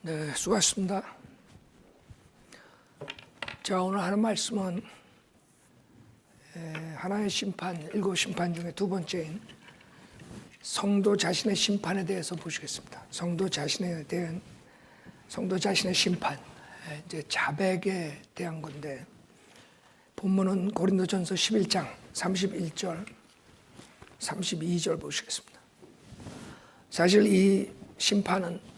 네, 수고하셨습니다. 자, 오늘 하는 말씀은 하나의 심판, 7심판 중에 두 번째인 성도 자신의 심판에 대해서 보시겠습니다. 성도 자신의 심판, 이제 자백에 대한 건데, 본문은 고린도전서 11장 31절, 32절 보시겠습니다. 사실 이 심판은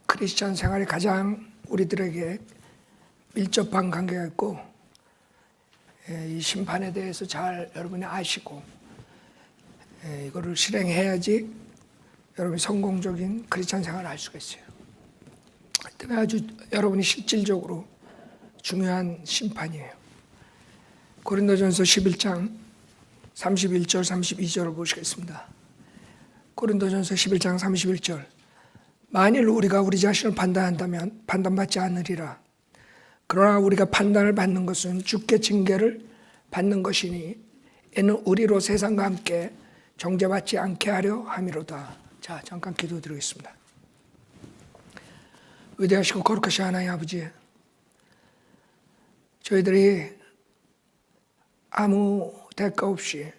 크리스천 생활에 가장 우리들에게 밀접한 관계가 있고, 이 심판에 대해서 잘 여러분이 아시고 이거를 실행해야지 여러분이 성공적인 크리스천 생활을 할 수가 있어요. 때문에 아주 여러분이 실질적으로 중요한 심판이에요. 고린도전서 11장 31절 32절을 보시겠습니다. 고린도전서 11장 31절, 만일 우리가 우리 자신을 판단한다면 판단받지 않으리라. 그러나 우리가 판단을 받는 것은 주께 징계를 받는 것이니 이는 우리로 세상과 함께 정죄받지 않게 하려 함이로다. 자, 잠깐 기도드리겠습니다. 위대하시고 거룩하신 하나님 아버지, 저희들이 아무 대가 없이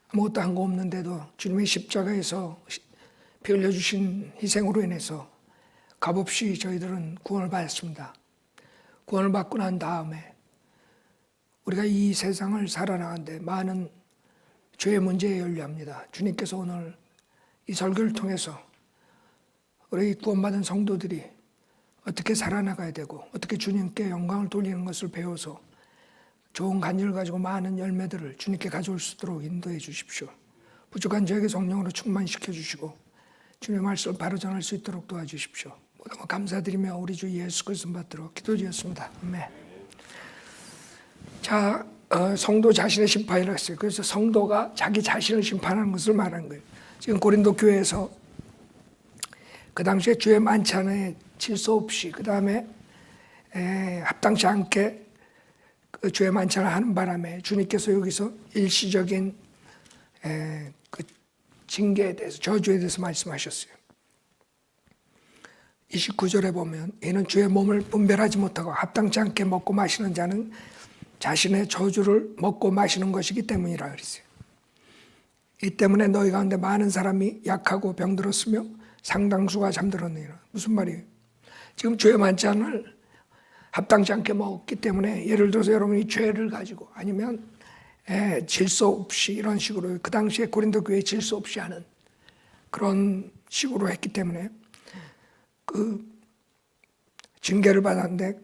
아무것도 한 거 없는데도 주님의 십자가에서 피 흘려주신 희생으로 인해서 값없이 저희들은 구원을 받았습니다. 구원을 받고 난 다음에 우리가 이 세상을 살아나가는데 많은 죄의 문제에 연루합니다. 주님께서 오늘 이 설교를 통해서 우리 구원받은 성도들이 어떻게 살아나가야 되고 어떻게 주님께 영광을 돌리는 것을 배워서 좋은 간증을 가지고 많은 열매들을 주님께 가져올 수 있도록 인도해 주십시오. 부족한 저에게 성령으로 충만시켜 주시고 주님의 말씀을 바로 전할 수 있도록 도와주십시오. 모든 감사드리며 우리 주 예수 그리스도 받도록 기도드렸습니다. 아멘. 자, 성도 자신의 심판이라고 했어요. 그래서 성도가 자기 자신을 심판하는 것을 말하는 거예요. 지금 고린도 교회에서 그 당시에 주의 만찬에 질서 없이, 그 다음에 합당치 않게 그 주의 만찬을 하는 바람에 주님께서 여기서 일시적인 그 징계에 대해서, 저주에 대해서 말씀하셨어요. 29절에 보면 이는 주의 몸을 분별하지 못하고 합당치 않게 먹고 마시는 자는 자신의 저주를 먹고 마시는 것이기 때문이라 그랬어요. 이 때문에 너희 가운데 많은 사람이 약하고 병들었으며 상당수가 잠들었느니라. 무슨 말이에요? 지금 주의 만찬을 합당치 않게 먹었기 때문에, 예를 들어서 여러분이 죄를 가지고 아니면 질서 없이 이런 식으로, 그 당시에 고린도 교회 질서 없이 하는 그런 식으로 했기 때문에 그 징계를 받았는데,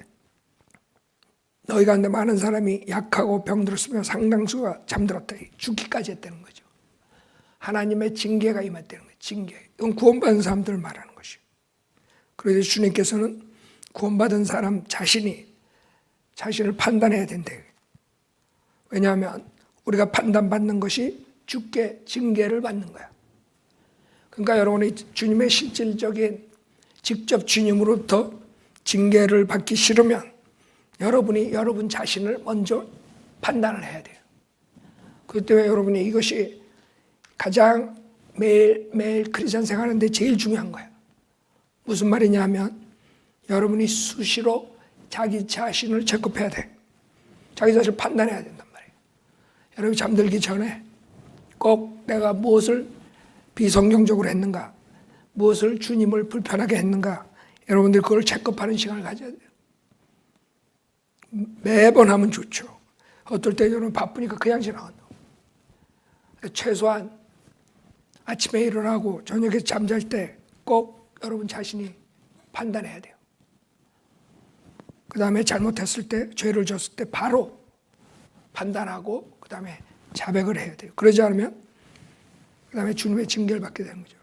너희 가운데 많은 사람이 약하고 병들었으며 상당수가 잠들었다. 죽기까지 했다는 거죠. 하나님의 징계가 임했다는 거예요. 징계. 이건 구원받은 사람들을 말하는 것이에요. 그래서 주님께서는 구원받은 사람 자신이 자신을 판단해야 된대요. 왜냐하면 우리가 판단받는 것이 주께 징계를 받는 거야. 그러니까 여러분이 주님의 실질적인 직접 주님으로부터 징계를 받기 싫으면 여러분이 여러분 자신을 먼저 판단을 해야 돼요. 그렇기 때문에 여러분이 이것이 가장 매일 크리스천 생활하는데 제일 중요한 거예요. 무슨 말이냐 하면 여러분이 수시로 자기 자신을 체크해야 돼. 자기 자신을 판단해야 된단 말이에요. 여러분이 잠들기 전에 꼭 내가 무엇을 비성경적으로 했는가, 무엇을 주님을 불편하게 했는가, 여러분들 그걸 체크하는 시간을 가져야 돼요. 매번 하면 좋죠. 어떨 때 여러분 바쁘니까 그냥 지나간다고. 최소한 아침에 일어나고 저녁에 잠잘 때 꼭 여러분 자신이 판단해야 돼요. 그 다음에 잘못했을 때, 죄를 졌을 때 바로 판단하고 그 다음에 자백을 해야 돼요. 그러지 않으면 그 다음에 주님의 징계를 받게 되는 거죠.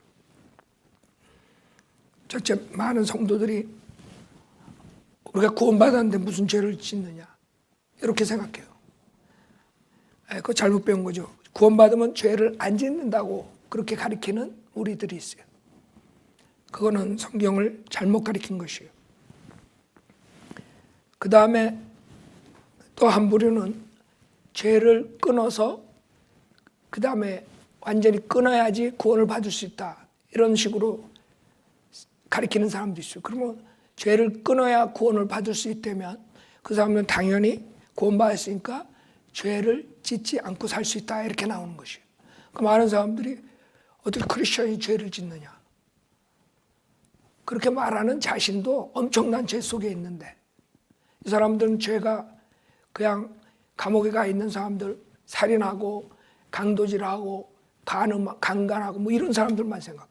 첫째, 많은 성도들이 우리가 구원받았는데 무슨 죄를 짓느냐 이렇게 생각해요. 그거 잘못 배운 거죠. 구원받으면 죄를 안 짓는다고 그렇게 가르치는 우리들이 있어요. 그거는 성경을 잘못 가르친 것이에요. 그 다음에 또 한 부류는 죄를 끊어서 그 다음에 완전히 끊어야지 구원을 받을 수 있다, 이런 식으로 가리키는 사람도 있어요. 그러면 죄를 끊어야 구원을 받을 수 있다면 그 사람은 당연히 구원받았으니까 죄를 짓지 않고 살 수 있다 이렇게 나오는 것이에요. 그 많은 사람들이 어떻게 크리스천이 죄를 짓느냐 그렇게 말하는 자신도 엄청난 죄 속에 있는데 이 사람들은 죄가 그냥 감옥에 가 있는 사람들 살인하고 강도질하고 강간하고 뭐 이런 사람들만 생각해.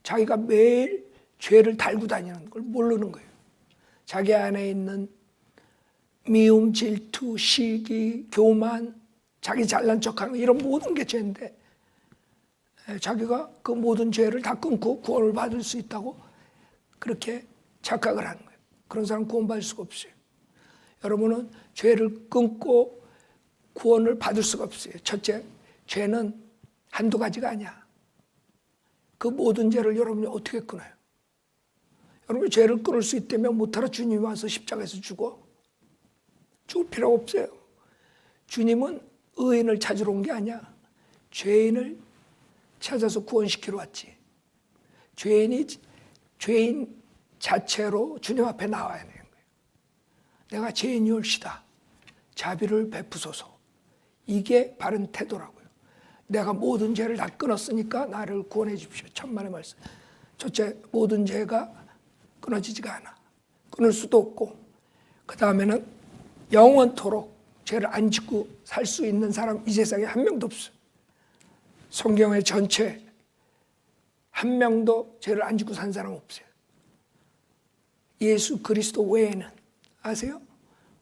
자기가 매일 죄를 달고 다니는 걸 모르는 거예요. 자기 안에 있는 미움, 질투, 시기, 교만, 자기 잘난 척하는 거 이런 모든 게 죄인데 자기가 그 모든 죄를 다 끊고 구원을 받을 수 있다고 그렇게 착각을 하는 거예요. 그런 사람 구원받을 수가 없어요. 여러분은 죄를 끊고 구원을 받을 수가 없어요. 첫째, 죄는 한두 가지가 아니야. 그 모든 죄를 여러분이 어떻게 끊어요? 여러분이 죄를 끊을 수 있다면 못하러 주님이 와서 십자가에서 죽을 필요가 없어요. 주님은 의인을 찾으러 온 게 아니야. 죄인을 찾아서 구원시키러 왔지. 죄인 자체로 주님 앞에 나와야 되는 거예요. 내가 죄인이올시다. 자비를 베푸소서. 이게 바른 태도라고요. 내가 모든 죄를 다 끊었으니까 나를 구원해 주십시오. 천만의 말씀. 첫째, 모든 죄가 끊어지지가 않아. 끊을 수도 없고 그 다음에는 영원토록 죄를 안 짓고 살 수 있는 사람 이 세상에 한 명도 없어요. 성경의 전체 한 명도 죄를 안 짓고 산 사람 없어요. 예수 그리스도 외에는. 아세요?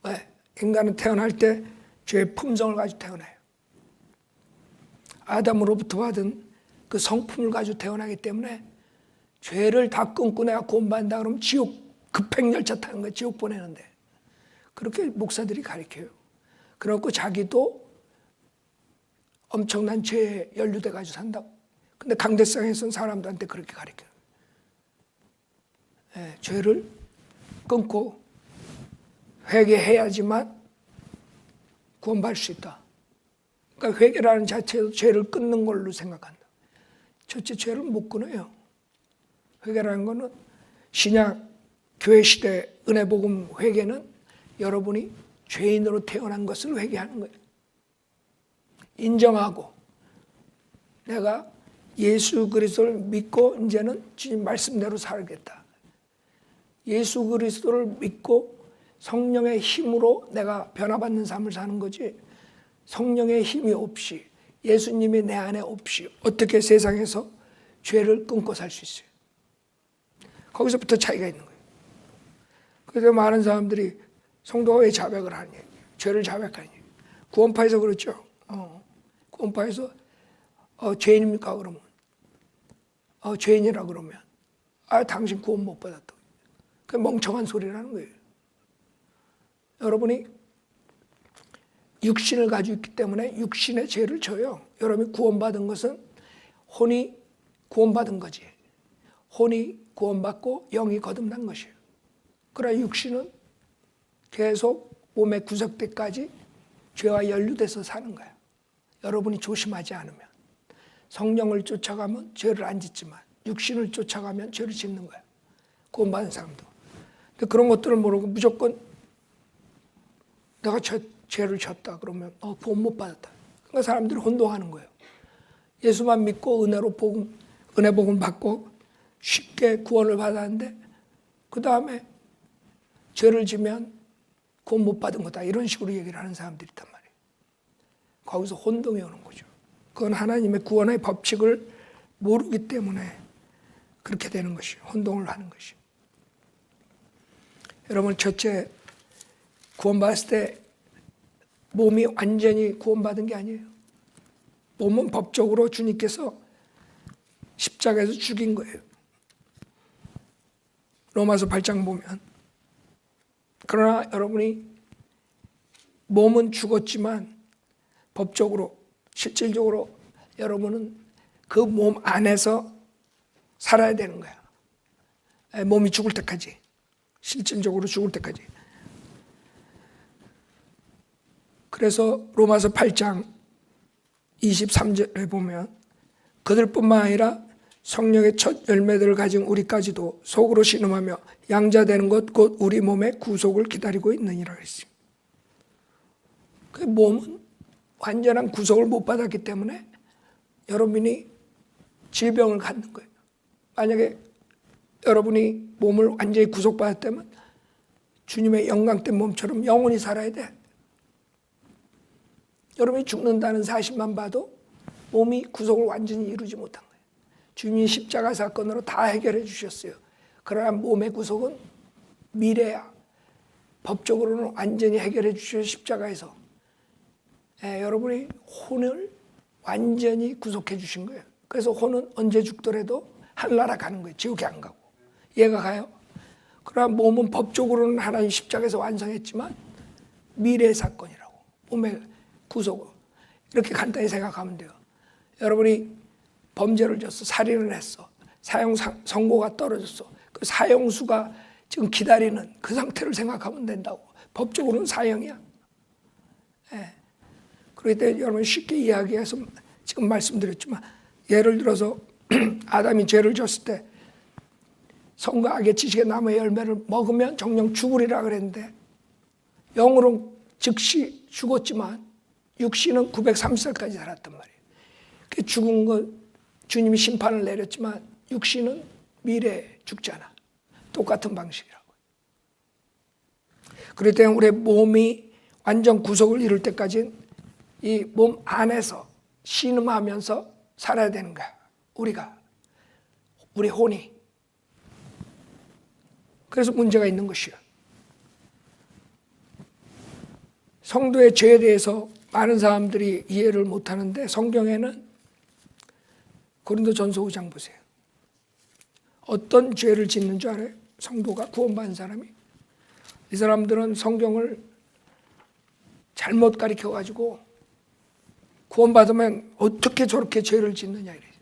왜? 인간은 태어날 때 죄의 품성을 가지고 태어나요. 아담으로부터 받은 그 성품을 가지고 태어나기 때문에 죄를 다 끊고 내가 구원받는다 그러면 지옥 급행열차 타는 거예요. 지옥 보내는데. 그렇게 목사들이 가르쳐요. 그래갖고 자기도 엄청난 죄에 연루돼 가지고 산다고. 근데 강대상에서는 사람들한테 그렇게 가르쳐요. 죄를 끊고 회개해야지만 구원받을 수 있다. 그러니까 회개라는 자체도 죄를 끊는 걸로 생각한다. 첫째, 죄를 못 끊어요. 회개라는 거는 신약 교회 시대 은혜복음 회개는 여러분이 죄인으로 태어난 것을 회개하는 거예요. 인정하고 내가 예수 그리스도를 믿고 이제는 주님 말씀대로 살겠다. 예수 그리스도를 믿고 성령의 힘으로 내가 변화받는 삶을 사는 거지 성령의 힘이 없이 예수님이 내 안에 없이 어떻게 세상에서 죄를 끊고 살 수 있어요. 거기서부터 차이가 있는 거예요. 그래서 많은 사람들이 성도가 왜 자백을 하니? 죄를 자백하니? 구원파에서 그렇죠. 구원파에서 죄인입니까? 그러면 죄인이라 그러면 당신 구원 못 받았다. 그 멍청한 소리라는 거예요. 여러분이 육신을 가지고 있기 때문에 육신의 죄를 져요. 여러분이 구원받은 것은 혼이 구원받은 거지. 혼이 구원받고 영이 거듭난 것이에요. 그러나 육신은 계속 몸의 구석대까지 죄와 연루돼서 사는 거예요. 여러분이 조심하지 않으면 성령을 쫓아가면 죄를 안 짓지만 육신을 쫓아가면 죄를 짓는 거예요. 구원받은 사람도. 근데 그런 것들을 모르고 무조건 내가 죄를 졌다 그러면 구원 못 받았다. 그러니까 사람들이 혼동하는 거예요. 예수만 믿고 은혜 복음 받고 쉽게 구원을 받았는데 그 다음에 죄를 지면 구원 못 받은 거다 이런 식으로 얘기를 하는 사람들이 있단 말이에요. 거기서 혼동이 오는 거죠. 그건 하나님의 구원의 법칙을 모르기 때문에 그렇게 되는 것이에요. 혼동을 하는 것이에요. 여러분 첫째 구원받았을 때 몸이 완전히 구원받은 게 아니에요. 몸은 법적으로 주님께서 십자가에서 죽인 거예요. 로마서 8장 보면. 그러나 여러분이 몸은 죽었지만 법적으로 실질적으로 여러분은 그 몸 안에서 살아야 되는 거야. 몸이 죽을 때까지. 실질적으로 죽을 때까지. 그래서 로마서 8장 23절에 보면 그들뿐만 아니라 성령의 첫 열매들을 가진 우리까지도 속으로 신음하며 양자되는 것 곧 우리 몸의 구속을 기다리고 있느니라 그랬어요. 그 몸은 완전한 구속을 못 받았기 때문에 여러분이 질병을 갖는 거예요. 만약에 여러분이 몸을 완전히 구속받았다면 주님의 영광된 몸처럼 영원히 살아야 돼. 여러분이 죽는다는 사실만 봐도 몸이 구속을 완전히 이루지 못한 거예요. 주님이 십자가 사건으로 다 해결해 주셨어요. 그러나 몸의 구속은 미래야. 법적으로는 완전히 해결해 주셔서 십자가에서 여러분이 혼을 완전히 구속해 주신 거예요. 그래서 혼은 언제 죽더라도 하늘나라 가는 거예요. 지옥에 안 가고. 얘가 가요. 그러나 몸은 법적으로는 하나님 십자가에서 완성했지만 미래의 사건이라고. 몸의 구속은. 이렇게 간단히 생각하면 돼요. 여러분이 범죄를 졌어. 살인을 했어. 사형 선고가 떨어졌어. 그 사형수가 지금 기다리는 그 상태를 생각하면 된다고. 법적으로는 사형이야. 그렇기 때문에 여러분 쉽게 이야기해서 지금 말씀드렸지만 예를 들어서 아담이 죄를 졌을 때 선과 악의 지식의 나무의 열매를 먹으면 정령 죽으리라 그랬는데 영으로는 즉시 죽었지만 육신은 930살까지 살았단 말이에요. 그 죽은 거 주님이 심판을 내렸지만 육신은 미래에 죽잖아. 똑같은 방식이라고. 그렇기 때문에 우리 몸이 완전 구속을 이룰 때까지 이 몸 안에서 신음하면서 살아야 되는 거야. 우리 혼이. 그래서 문제가 있는 것이야. 성도의 죄에 대해서 많은 사람들이 이해를 못하는데 성경에는 고린도전서 5장 보세요. 어떤 죄를 짓는 줄 알아요? 성도가 구원받은 사람이. 이 사람들은 성경을 잘못 가르쳐가지고 구원받으면 어떻게 저렇게 죄를 짓느냐 이래요.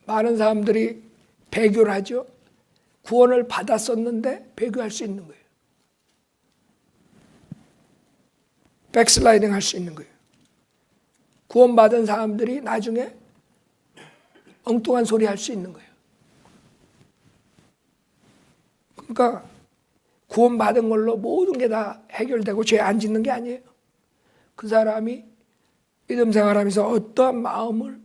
많은 사람들이 배교를 하죠. 구원을 받았었는데 배교할 수 있는 거예요. 백슬라이딩 할 수 있는 거예요. 구원받은 사람들이 나중에 엉뚱한 소리 할 수 있는 거예요. 그러니까 구원받은 걸로 모든 게 다 해결되고 죄 안 짓는 게 아니에요. 그 사람이 믿음 생활하면서 어떠한 마음을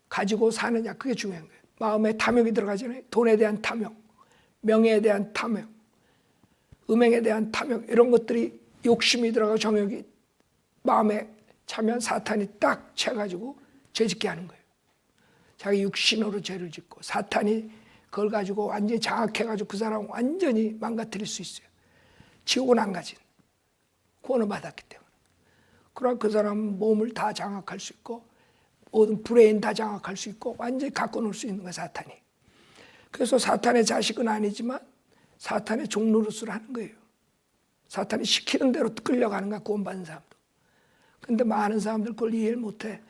가지고 사느냐, 그게 중요한 거예요. 마음에 탐욕이 들어가잖아요. 돈에 대한 탐욕, 명예에 대한 탐욕, 음행에 대한 탐욕, 이런 것들이 욕심이 들어가고 정욕이 마음에 차면 사탄이 딱 채가지고 죄 짓게 하는 거예요. 자기 육신으로 죄를 짓고 사탄이 그걸 가지고 완전히 장악해가지고 그 사람을 완전히 망가뜨릴 수 있어요. 지옥은 안 가진. 구원을 받았기 때문에. 그럼 그 사람은 몸을 다 장악할 수 있고 모든 브레인 다 장악할 수 있고 완전히 갖고 놀 수 있는 거예요, 사탄이. 그래서 사탄의 자식은 아니지만 사탄의 종노릇을 하는 거예요. 사탄이 시키는 대로 끌려가는 거야, 구원받은 사람도. 근데 많은 사람들 그걸 이해를 못해.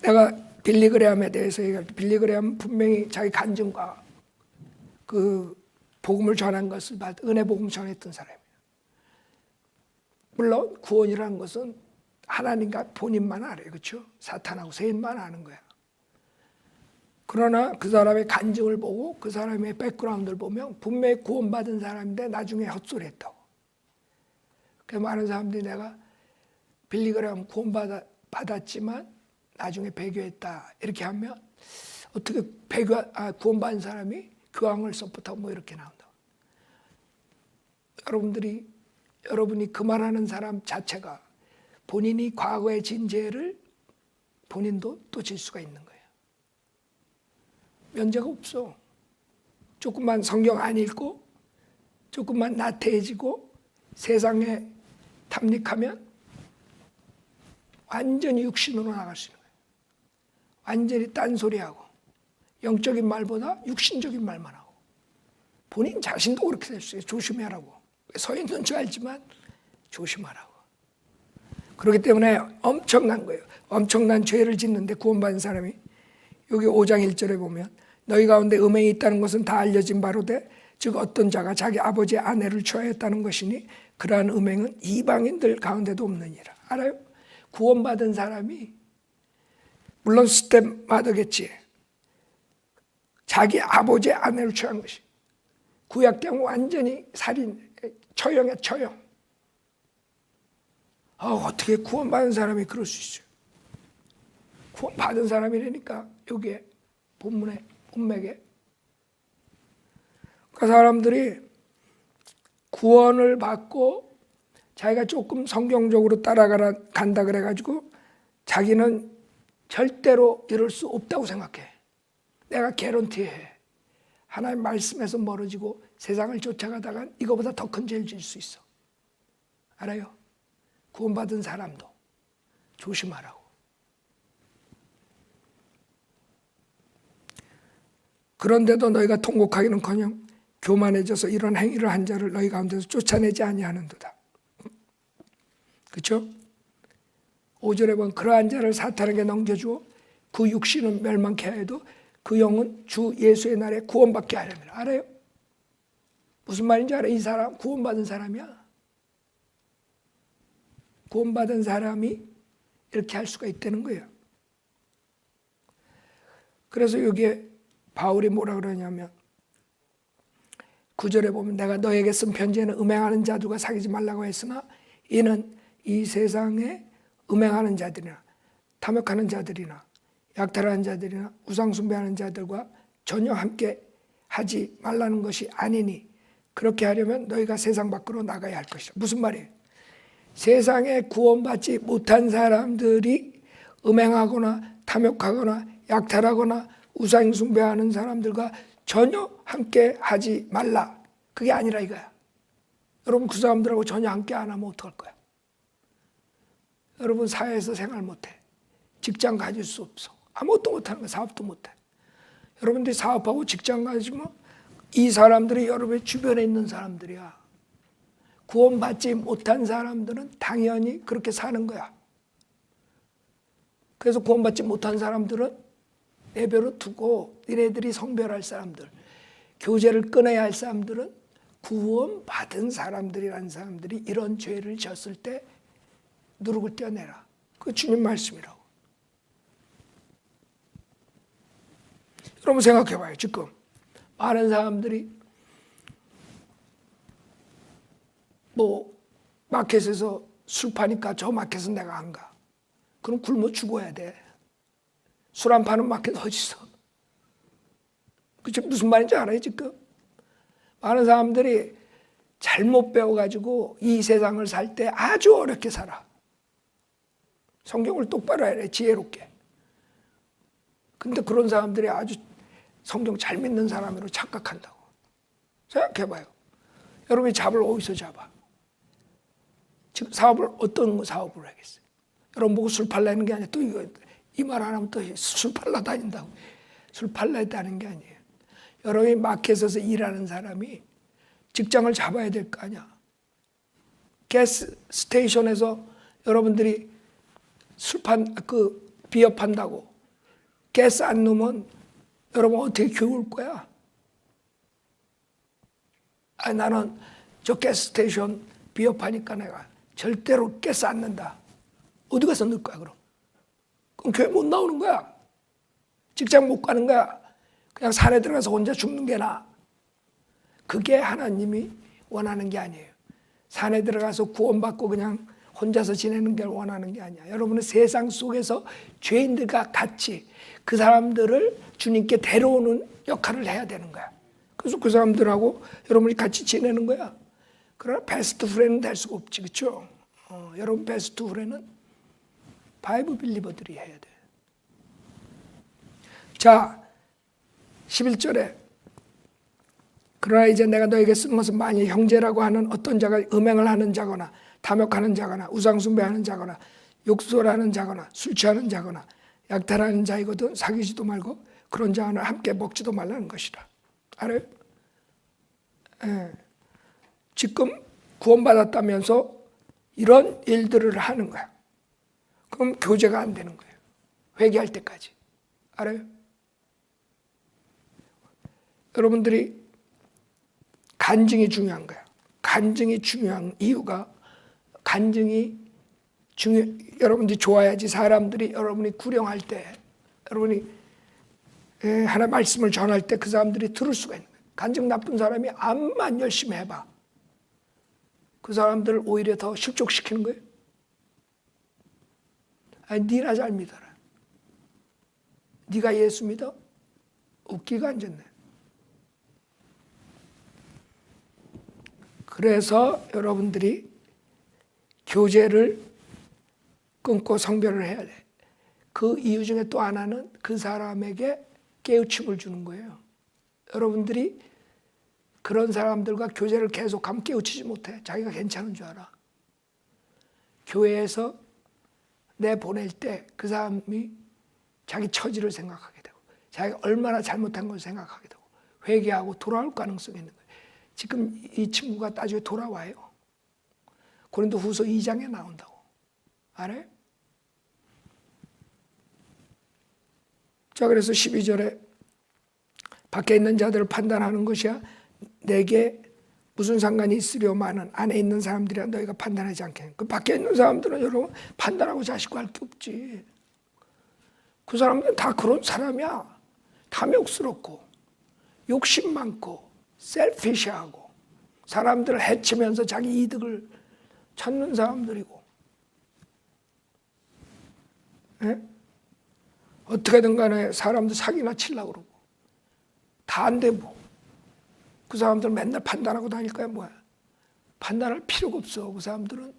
내가 빌리그레암에 대해서 얘기할 때 빌리그레암은 분명히 자기 간증과 그 복음을 전한 것을 받아 은혜 복음을 전했던 사람이에요. 물론 구원이라는 것은 하나님과 본인만 알아요. 그렇죠? 사탄하고 세인만 아는 거야. 그러나 그 사람의 간증을 보고 그 사람의 백그라운드를 보면 분명히 구원받은 사람인데 나중에 헛소리했다고. 그래서 많은 사람들이 내가 빌리그레암 구원받았지만 나중에 배교했다 이렇게 하면 어떻게 구원받은 사람이 교황을 서포트하고 뭐 이렇게 나온다고. 여러분이 그 말하는 사람 자체가 본인이 과거에 진 죄를 본인도 또 질 수가 있는 거예요. 면제가 없어. 조금만 성경 안 읽고 조금만 나태해지고 세상에 탐닉하면 완전히 육신으로 나갈 수 있는 거예요. 완전히 딴소리하고 영적인 말보다 육신적인 말만 하고 본인 자신도 그렇게 될 수 있어요. 조심하라고. 서 있는 줄 알지만 조심하라고. 그렇기 때문에 엄청난 거예요. 엄청난 죄를 짓는데 구원받은 사람이 여기 5장 1절에 보면 너희 가운데 음행이 있다는 것은 다 알려진 바로되 즉 어떤 자가 자기 아버지의 아내를 취하였다는 것이니 그러한 음행은 이방인들 가운데도 없느니라. 알아요? 구원받은 사람이 물론 스텝마더겠지. 자기 아버지의 아내를 취한 것이. 구약 때는 완전히 살인, 처형이야, 처형. 어떻게 구원받은 사람이 그럴 수 있어요? 구원받은 사람이라니까, 여기에, 본문에, 문맥에. 그 사람들이 구원을 받고 자기가 조금 성경적으로 따라간다 그래가지고 자기는 절대로 이럴 수 없다고 생각해. 내가 개런티해. 하나님 말씀에서 멀어지고 세상을 쫓아가다가 이거보다 더 큰 죄를 지을 수 있어. 알아요? 구원받은 사람도 조심하라고. 그런데도 너희가 통곡하기는커녕 교만해져서 이런 행위를 한 자를 너희 가운데서 쫓아내지 아니하는도다. 그렇죠? 5절에 보면 그러한 자를 사탄에게 넘겨주어 그 육신은 멸망케 하여도 그 영은 주 예수의 날에 구원받게 하려면. 알아요? 무슨 말인지 알아요? 이 사람 구원받은 사람이야. 구원받은 사람이 이렇게 할 수가 있다는 거예요. 그래서 여기에 바울이 뭐라 그러냐면 9절에 보면 내가 너에게 쓴 편지에는 음행하는 자들과 사귀지 말라고 했으나 이는 이 세상에 음행하는 자들이나 탐욕하는 자들이나 약탈하는 자들이나 우상숭배하는 자들과 전혀 함께 하지 말라는 것이 아니니 그렇게 하려면 너희가 세상 밖으로 나가야 할 것이다. 무슨 말이에요? 세상에 구원받지 못한 사람들이 음행하거나 탐욕하거나 약탈하거나 우상숭배하는 사람들과 전혀 함께 하지 말라. 그게 아니라 이거야. 여러분 그 사람들하고 전혀 함께 안 하면 어떡할 거야? 여러분 사회에서 생활 못해. 직장 가질 수 없어. 아무것도 못하는 거야. 사업도 못해. 여러분들이 사업하고 직장 가지면 이 사람들이 여러분의 주변에 있는 사람들이야. 구원받지 못한 사람들은 당연히 그렇게 사는 거야. 그래서 구원받지 못한 사람들은 내버려 두고 니네들이 성별할 사람들, 교제를 끊어야 할 사람들은 구원받은 사람들이라는 사람들이 이런 죄를 졌을 때 누룩을 떼어내라. 그 주님 말씀이라고. 여러분 생각해봐요. 지금 많은 사람들이 뭐 마켓에서 술 파니까 저 마켓은 내가 안 가. 그럼 굶어 죽어야 돼. 술 안 파는 마켓 어디 있어? 그치? 무슨 말인지 알아요 지금? 많은 사람들이 잘못 배워가지고 이 세상을 살 때 아주 어렵게 살아. 성경을 똑바로 해야 돼. 지혜롭게. 근데 그런 사람들이 아주 성경 잘 믿는 사람으로 착각한다고. 생각해봐요. 여러분이 잡을 어디서 잡아? 지금 사업을 어떤 사업을 하겠어요? 여러분 보고 술 팔라는 게 아니라 또 이거 이 말 안 하면 또 술 팔러 다닌다고. 술 팔러 다니는 게 아니에요. 여러분이 마켓에서 일하는 사람이 직장을 잡아야 될 거 아니야. 가스 스테이션에서 여러분들이 비어 판다고 가스 안 넣으면 여러분 어떻게 겨울 거야? 나는 저 가스 스테이션 비어 파니까 내가 절대로 가스 안 넣는다. 어디 가서 넣을 거야 그럼? 그럼 교회 못 나오는 거야. 직장 못 가는 거야. 그냥 산에 들어가서 혼자 죽는 게 나아. 그게 하나님이 원하는 게 아니에요. 산에 들어가서 구원받고 그냥 혼자서 지내는 게 원하는 게 아니야. 여러분은 세상 속에서 죄인들과 같이 그 사람들을 주님께 데려오는 역할을 해야 되는 거야. 그래서 그 사람들하고 여러분이 같이 지내는 거야. 그러나 베스트 프렌드는 될 수가 없지. 그렇죠? 여러분 베스트 프렌드는 바이블 빌리버들이 해야 돼. 자, 11절에 그러나 이제 내가 너에게 쓴 것은 만일 형제라고 하는 어떤 자가 음행을 하는 자거나 탐욕하는 자거나 우상숭배하는 자거나 욕설하는 자거나 술 취하는 자거나 약탈하는 자이거든 사귀지도 말고 그런 자와는 함께 먹지도 말라는 것이다. 알아요? 지금 구원받았다면서 이런 일들을 하는 거야. 그럼 교제가 안 되는 거예요. 회개할 때까지. 알아요? 여러분들이 간증이 중요한 거야. 간증이 중요한 이유가 간증이 여러분들이 좋아야지 사람들이 여러분이 구령할 때 여러분이 하나님 말씀을 전할 때 그 사람들이 들을 수가 있는 거예요. 간증 나쁜 사람이 암만 열심히 해봐. 그 사람들을 오히려 더 실족시키는 거예요. 아니, 니나 잘 믿어라. 네가 예수 믿어? 웃기가 앉았네. 그래서 여러분들이 교제를 끊고 성별을 해야 돼. 그 이유 중에 또 하나는 그 사람에게 깨우침을 주는 거예요. 여러분들이 그런 사람들과 교제를 계속하면 깨우치지 못해. 자기가 괜찮은 줄 알아. 교회에서 내보낼 때 그 사람이 자기 처지를 생각하게 되고 자기가 얼마나 잘못한 걸 생각하게 되고 회개하고 돌아올 가능성이 있는 거예요. 지금 이 친구가 나중에 돌아와요. 고린도후서 2장에 나온다고. 알아요? 자, 그래서 12절에 밖에 있는 자들을 판단하는 것이야 내게 무슨 상관이 있으려마는 안에 있는 사람들이야 너희가 판단하지 않겠냐. 그 밖에 있는 사람들은 여러분 판단하고 자식과 할 게 없지. 그 사람들은 다 그런 사람이야. 탐욕스럽고 욕심 많고 셀피시하고 사람들을 해치면서 자기 이득을 찾는 사람들이고, 예? 어떻게든 간에 사람들 사기나 치려고 그러고 다 안 되고 그 사람들 맨날 판단하고 다닐 거야 뭐야. 판단할 필요가 없어. 그 사람들은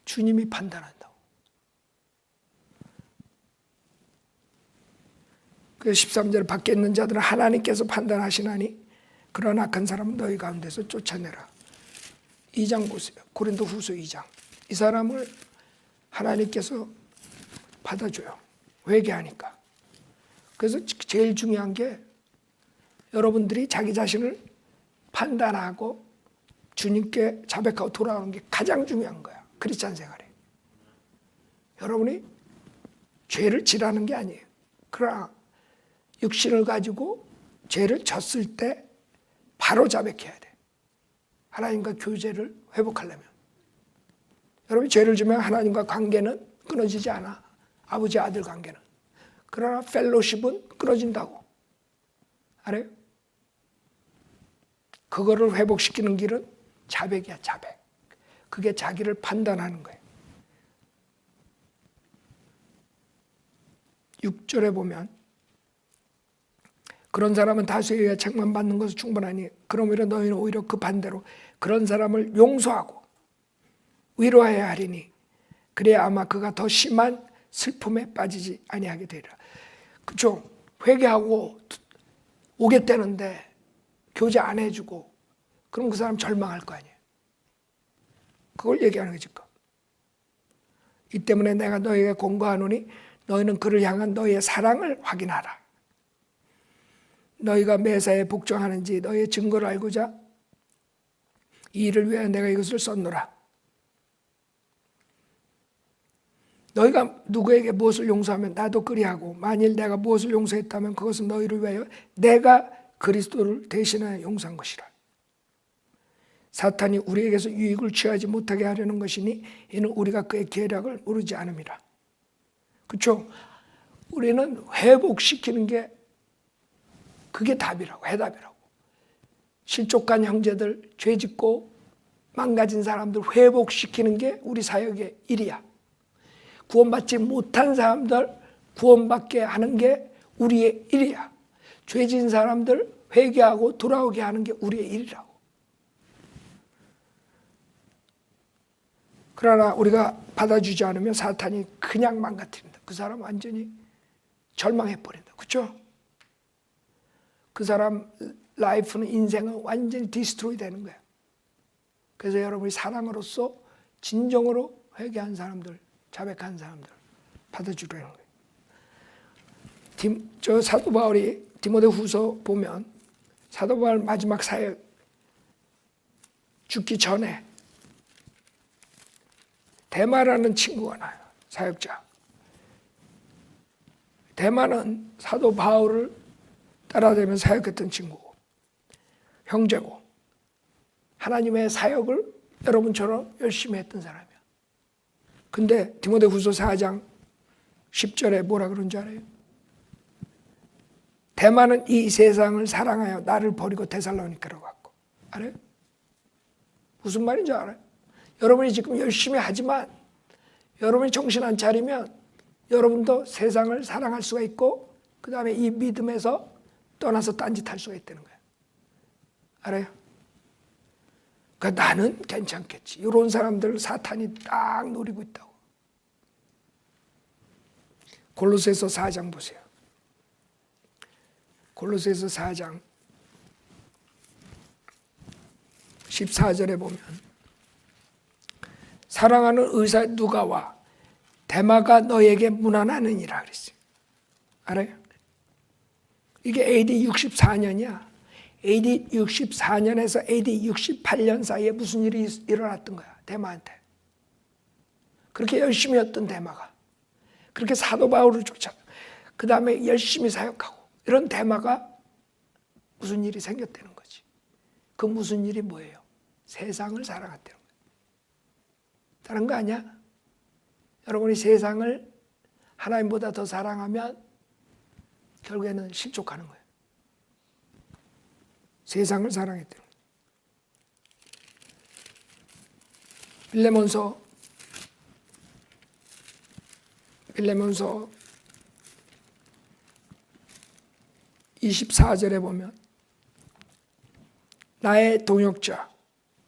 주님이 판단한다고. 그래서 13절 밖에 있는 자들은 하나님께서 판단하시나니 그런 악한 사람은 너희 가운데서 쫓아내라. 2장 보세요. 고린도후서 2장. 이 사람을 하나님께서 받아줘요. 회개하니까. 그래서 제일 중요한 게 여러분들이 자기 자신을 판단하고 주님께 자백하고 돌아오는 게 가장 중요한 거야. 크리스찬 생활에. 여러분이 죄를 지라는 게 아니에요. 그러나 육신을 가지고 죄를 졌을 때 바로 자백해야 돼. 하나님과 교제를 회복하려면. 여러분이 죄를 지면 하나님과 관계는 끊어지지 않아. 아버지 아들 관계는. 그러나 펠로십은 끊어진다고. 알아요? 그거를 회복시키는 길은 자백이야, 자백. 그게 자기를 판단하는 거예요. 6절에 보면 그런 사람은 다수에 의해 책망받는 것은 충분하니 그러므로 너희는 오히려 그 반대로 그런 사람을 용서하고 위로해야 하리니 그래야 아마 그가 더 심한 슬픔에 빠지지 아니하게 되리라. 그렇죠? 회개하고 오겠다는데 교제 안 해주고 그럼 그 사람 절망할 거 아니에요. 그걸 얘기하는 거지. 이 때문에 내가 너희에게 권고하노니 너희는 그를 향한 너희의 사랑을 확인하라. 너희가 매사에 복종하는지 너희의 증거를 알고자 이 일을 위하여 내가 이것을 썼노라. 너희가 누구에게 무엇을 용서하면 나도 그리하고 만일 내가 무엇을 용서했다면 그것은 너희를 위하여 내가 그리스도를 대신하여 용서한 것이라. 사탄이 우리에게서 유익을 취하지 못하게 하려는 것이니 이는 우리가 그의 계략을 모르지 않음이라. 그렇죠? 우리는 회복시키는 게 그게 답이라고, 해답이라고. 실족한 형제들, 죄짓고 망가진 사람들 회복시키는 게 우리 사역의 일이야. 구원받지 못한 사람들 구원받게 하는 게 우리의 일이야. 죄진 사람들 회개하고 돌아오게 하는 게 우리의 일이라고. 그러나 우리가 받아주지 않으면 사탄이 그냥 망가뜨린다. 그 사람 완전히 절망해버린다. 그렇죠? 그 사람 라이프는, 인생은 완전히 디스트로이 되는 거야. 그래서 여러분이 사랑으로서 진정으로 회개한 사람들, 자백한 사람들 받아주려는 거예요. 저 사도 바울이 디모데후서 보면 사도 바울 마지막 사역 죽기 전에 데마라는 친구가 나요. 사역자. 데마는 사도 바울을 따라다니면서 사역했던 친구고 형제고 하나님의 사역을 여러분처럼 열심히 했던 사람이야. 근데 디모데후서 4장 10절에 뭐라 그런 줄 알아요? 대마는 이 세상을 사랑하여 나를 버리고 데살로니가로 갔고. 알아요? 무슨 말인지 알아요? 여러분이 지금 열심히 하지만 여러분이 정신 안 차리면 여러분도 세상을 사랑할 수가 있고 그 다음에 이 믿음에서 떠나서 딴짓할 수가 있다는 거예요. 알아요? 그러니까 나는 괜찮겠지. 이런 사람들 사탄이 딱 노리고 있다고. 골로새서 4장 보세요. 골로새서 4장 14절에 보면 사랑하는 의사 누가와 데마가 너에게 문안하느니라 그랬어요. 알아요? 이게 AD 64년이야. AD 64년에서 AD 68년 사이에 무슨 일이 일어났던 거야. 데마한테. 그렇게 열심히 했던 데마가. 그렇게 사도 바울을 쫓아. 그 다음에 열심히 사역하고. 이런 데마가 무슨 일이 생겼다는 거지. 그 무슨 일이 뭐예요? 세상을 사랑했다는 거예요. 다른 거 아니야? 여러분이 세상을 하나님보다 더 사랑하면 결국에는 실족하는 거예요. 세상을 사랑했다는 거예요. 빌레몬서 24절에 보면 나의 동역자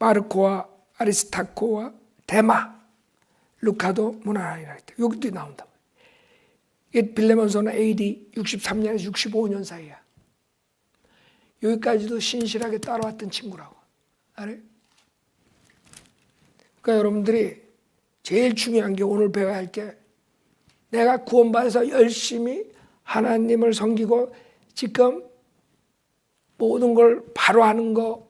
마르코와 아리스타코와 데마 루카도 문안하니라 했다. 여기도 나온다. 이게 빌레몬서는 AD 63년에서 65년 사이야. 여기까지도 신실하게 따라왔던 친구라고. 알아요? 그러니까 여러분들이 제일 중요한 게 오늘 배워야 할 게 내가 구원받아서 열심히 하나님을 섬기고 지금 모든 걸 바로 하는 거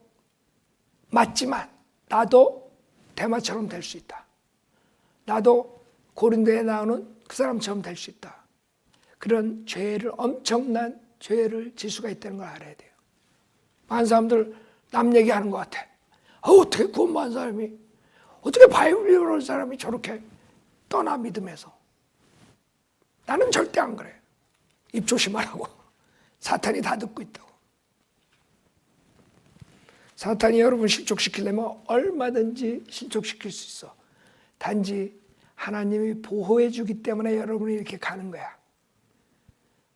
맞지만 나도 데마처럼 될 수 있다. 나도 고린도에 나오는 그 사람처럼 될 수 있다. 그런 죄를 엄청난 죄를 질 수가 있다는 걸 알아야 돼요. 많은 사람들 남 얘기하는 것 같아. 어떻게 구원받은 사람이 어떻게 바이블 읽는 사람이 저렇게 떠나 믿음에서. 나는 절대 안 그래. 입 조심하라고. 사탄이 다 듣고 있다고. 사탄이 여러분 실족시키려면 얼마든지 실족시킬 수 있어. 단지 하나님이 보호해 주기 때문에 여러분이 이렇게 가는 거야.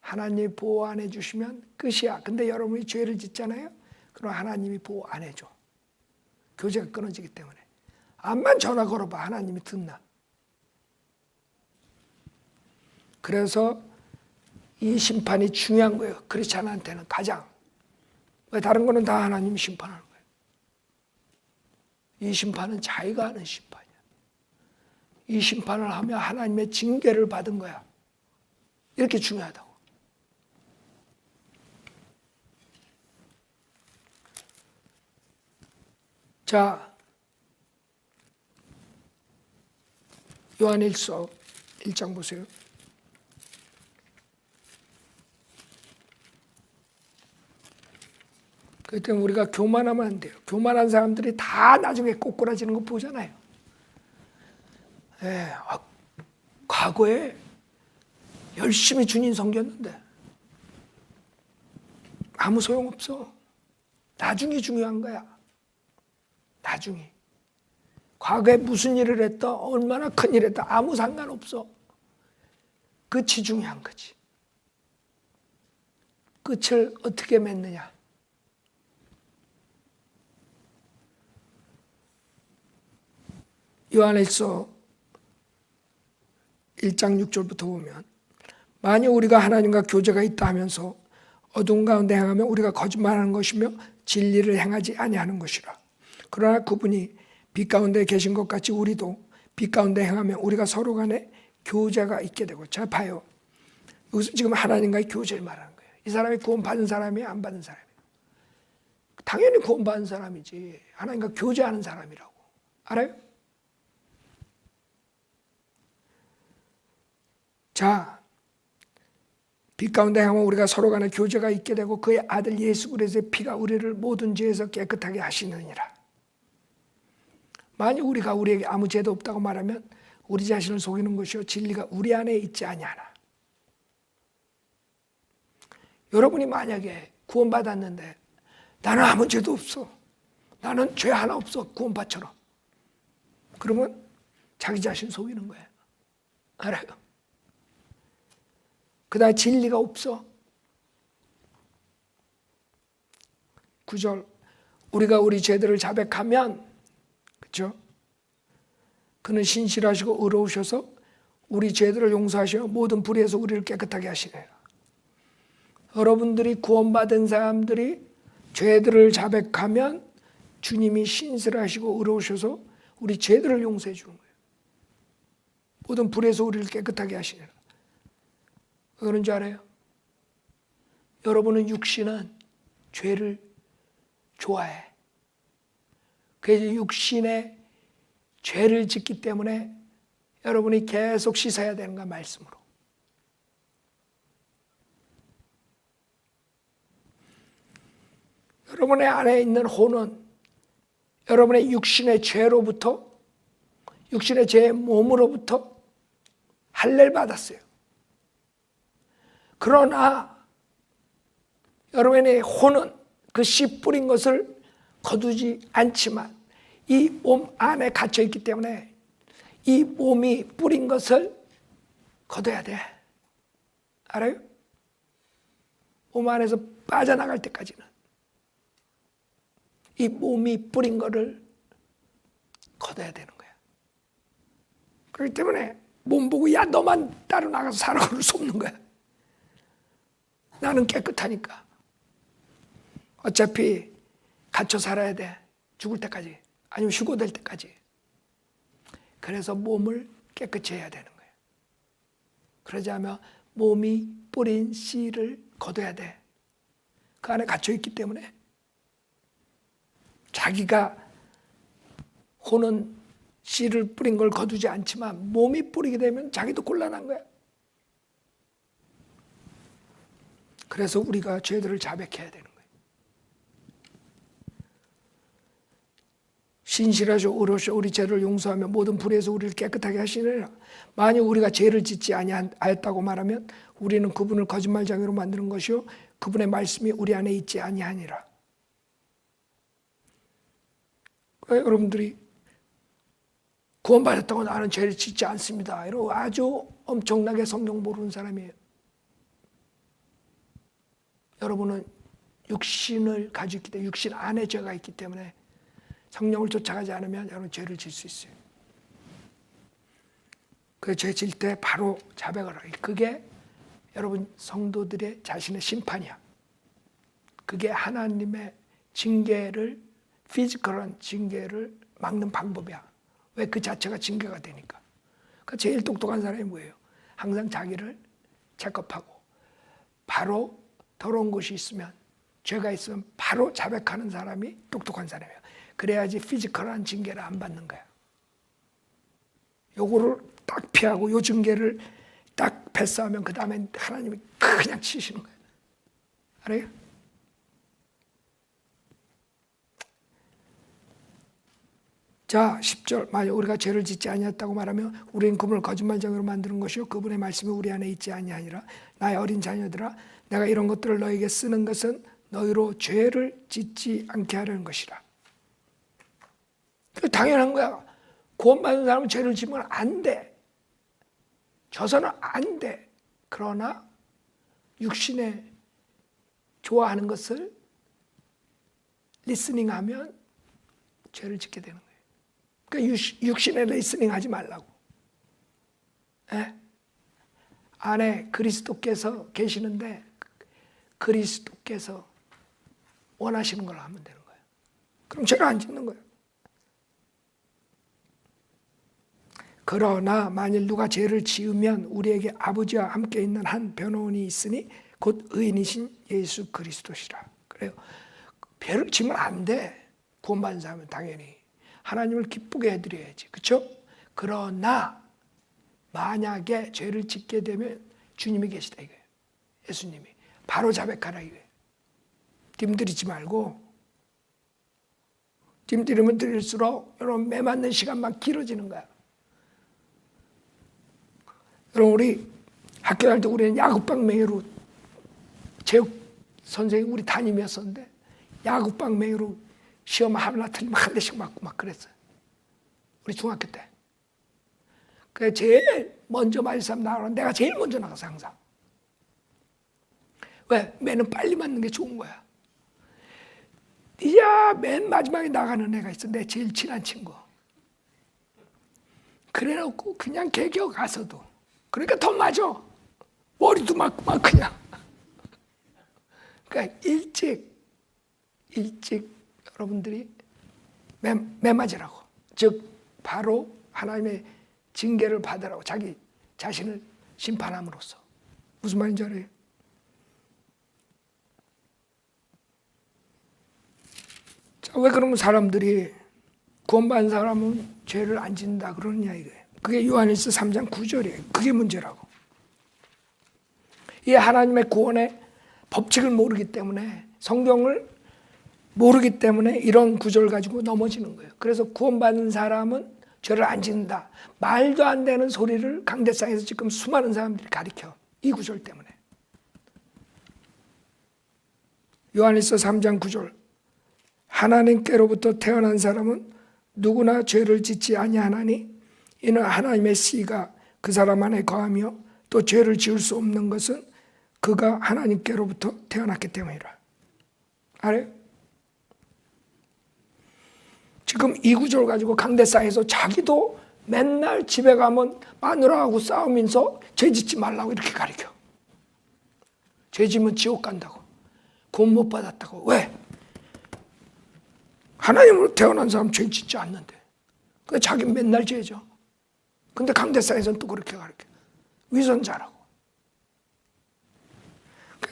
하나님이 보호 안 해주시면 끝이야. 근데 여러분이 죄를 짓잖아요. 그럼 하나님이 보호 안 해줘. 교제가 끊어지기 때문에. 암만 전화 걸어봐. 하나님이 듣나. 그래서 이 심판이 중요한 거예요. 크리스찬한테는 가장. 왜 다른 거는 다 하나님이 심판하는 거예요. 이 심판은 자기가 하는 심판이야. 이 심판을 하며 하나님의 징계를 받은 거야. 이렇게 중요하다고. 자, 요한일서 1장 보세요. 그렇기 때문에 우리가 교만하면 안 돼요. 교만한 사람들이 다 나중에 꼬꾸라지는 거 보잖아요. 과거에 열심히 주님 섬겼는데 아무 소용없어. 나중이 중요한 거야. 나중이. 과거에 무슨 일을 했다, 얼마나 큰 일을 했다 아무 상관없어. 끝이 중요한 거지. 끝을 어떻게 맺느냐. 요한일서 1장 6절부터 보면 만약 우리가 하나님과 교제가 있다 하면서 어두운 가운데 행하면 우리가 거짓말하는 것이며 진리를 행하지 아니하는 것이라. 그러나 그분이 빛 가운데 계신 것 같이 우리도 빛 가운데 행하면 우리가 서로 간에 교제가 있게 되고. 자 봐요. 여기서 지금 하나님과의 교제를 말하는 거예요. 이 사람이 구원받은 사람이에요? 안 받은 사람이에요? 당연히 구원받은 사람이지. 하나님과 교제하는 사람이라고. 알아요? 자, 빛 가운데 행하면 우리가 서로 간에 교제가 있게 되고 그의 아들 예수 그리스도의 피가 우리를 모든 죄에서 깨끗하게 하시느니라. 만약 우리가 우리에게 아무 죄도 없다고 말하면 우리 자신을 속이는 것이요 진리가 우리 안에 있지 아니하나. 여러분이 만약에 구원받았는데 나는 아무 죄도 없어, 나는 죄 하나 없어, 구원받처럼, 그러면 자기 자신 속이는 거예요. 알아요? 그다음에 진리가 없어. 9절, 우리가 우리 죄들을 자백하면, 그렇죠? 그는 신실하시고 의로우셔서 우리 죄들을 용서하시며 모든 불의에서 우리를 깨끗하게 하시네요. 여러분들이 구원받은 사람들이 죄들을 자백하면 주님이 신실하시고 의로우셔서 우리 죄들을 용서해 주는 거예요. 모든 불의에서 우리를 깨끗하게 하시네요. 왜 그런 줄 알아요? 여러분은 육신은 죄를 좋아해. 그래서 육신의 죄를 짓기 때문에 여러분이 계속 씻어야 되는 거야, 말씀으로. 여러분의 안에 있는 혼은 여러분의 육신의 죄로부터, 육신의 죄의 몸으로부터 할례를 받았어요. 그러나 여러분의 혼은 그 씨 뿌린 것을 거두지 않지만 이 몸 안에 갇혀 있기 때문에 이 몸이 뿌린 것을 거둬야 돼. 알아요? 몸 안에서 빠져나갈 때까지는 이 몸이 뿌린 거를 거둬야 되는 거야. 그렇기 때문에 몸 보고 야 너만 따로 나가서 살아 그럴 수 없는 거야. 나는 깨끗하니까. 어차피 갇혀 살아야 돼. 죽을 때까지. 아니면 휴고될 때까지. 그래서 몸을 깨끗이 해야 되는 거예요. 그러지 않으면 몸이 뿌린 씨를 거둬야 돼. 그 안에 갇혀 있기 때문에 자기가 혼은 씨를 뿌린 걸 거두지 않지만 몸이 뿌리게 되면 자기도 곤란한 거야. 그래서 우리가 죄들을 자백해야 되는 거예요. 신실하시고 의로우시고 우리 죄를 용서하며 모든 불의에서 우리를 깨끗하게 하시느니라. 만약 우리가 죄를 짓지 아니하였다고 말하면 우리는 그분을 거짓말쟁이로 만드는 것이요 그분의 말씀이 우리 안에 있지 아니하니라. 여러분들이 구원받았다고 나는 죄를 짓지 않습니다, 이러고 아주 엄청나게 성경 모르는 사람이에요. 여러분은 육신을 가지고 있기 때문에, 육신 안에 죄가 있기 때문에 성령을 쫓아가지 않으면 여러분 죄를 질 수 있어요. 그 죄 질 때 바로 자백을 하기. 그게 여러분 성도들의 자신의 심판이야. 그게 하나님의 징계를, 피지컬한 징계를 막는 방법이야. 왜? 그 자체가 징계가 되니까. 그러니까 제일 똑똑한 사람이 뭐예요? 항상 자기를 체크업하고 바로 더러운 것이 있으면, 죄가 있으면 바로 자백하는 사람이 똑똑한 사람이에요. 그래야지 피지컬한 징계를 안 받는 거야. 요거를 딱 피하고 요 징계를 딱 패스하면 그 다음엔 하나님이 그냥 치시는 거예요. 알아요? 자, 10절. 만약 우리가 죄를 짓지 아니했다고 말하면 우리는 그분을 거짓말쟁이로 만드는 것이요 그분의 말씀이 우리 안에 있지 아니하니라. 나의 어린 자녀들아, 내가 이런 것들을 너에게 쓰는 것은 너희로 죄를 짓지 않게 하려는 것이라. 당연한 거야. 구원받은 사람은 죄를 지면 안 돼. 져서는 안 돼. 그러나 육신에 좋아하는 것을 리스닝하면 죄를 짓게 되는 거예요. 그러니까 육신에 리스닝 하지 말라고. 에? 안에 그리스도께서 계시는데 그리스도께서 원하시는 걸 하면 되는 거예요. 그럼 죄를 안 짓는 거예요. 그러나 만일 누가 죄를 지으면 우리에게 아버지와 함께 있는 한 변호인이 있으니 곧 의인이신 예수 그리스도시라. 그래요. 죄를 지면 안 돼. 구원받은 사람은 당연히 하나님을 기쁘게 해드려야지. 그렇죠? 그러나 만약에 죄를 짓게 되면 주님이 계시다 이거예요. 예수님이. 바로 자백하라 이거예요. 뜸들이지 말고. 뜸들이면 들일수록 여러분 매 맞는 시간만 길어지는 거야. 여러분 우리 학교 다닐 때 우리는 야구방 매로 체육 선생님 우리 담임이었었는데 야구방맹이로 시험 하나 틀리면 한 대씩 맞고 막 그랬어요. 우리 중학교 때. 그래 제일 먼저 맞을 사람 나가면 내가 제일 먼저 나가서 항상. 왜? 매는 빨리 맞는 게 좋은 거야. 이야 맨 마지막에 나가는 애가 있어. 내 제일 친한 친구. 그래놓고 그냥 개겨 가서도 그러니까 더 맞아. 머리도 맞고 막 그냥. 그러니까 일찍 여러분들이 매 맞으라고. 즉 바로 하나님의 징계를 받으라고 자기 자신을 심판함으로써. 무슨 말인지 알아요? 자, 왜 그러면 사람들이 구원받은 사람은 죄를 안 짓는다 그러느냐 이거예요. 그게 요한일서 3장 9절이에요. 그게 문제라고. 이 하나님의 구원의 법칙을 모르기 때문에 성경을 모르기 때문에 이런 구절을 가지고 넘어지는 거예요. 그래서 구원받는 사람은 죄를 안 짓는다. 말도 안 되는 소리를 강대상에서 지금 수많은 사람들이 가리켜. 이 구절 때문에. 요한일서 3장 9절. 하나님께로부터 태어난 사람은 누구나 죄를 짓지 아니하나니 이는 하나님의 씨가 그 사람 안에 거하며 또 죄를 지을 수 없는 것은 그가 하나님께로부터 태어났기 때문이라. 알아요? 지금 이 구절 가지고 강대상에서 자기도 맨날 집에 가면 마누라하고 싸우면서 죄 짓지 말라고 이렇게 가르쳐. 죄 지면 지옥 간다고. 구원 못 받았다고. 왜? 하나님으로 태어난 사람 죄 짓지 않는데. 근데 자기는 맨날 죄죠. 근데 강대상에서는 또 그렇게 가르쳐. 위선자라고.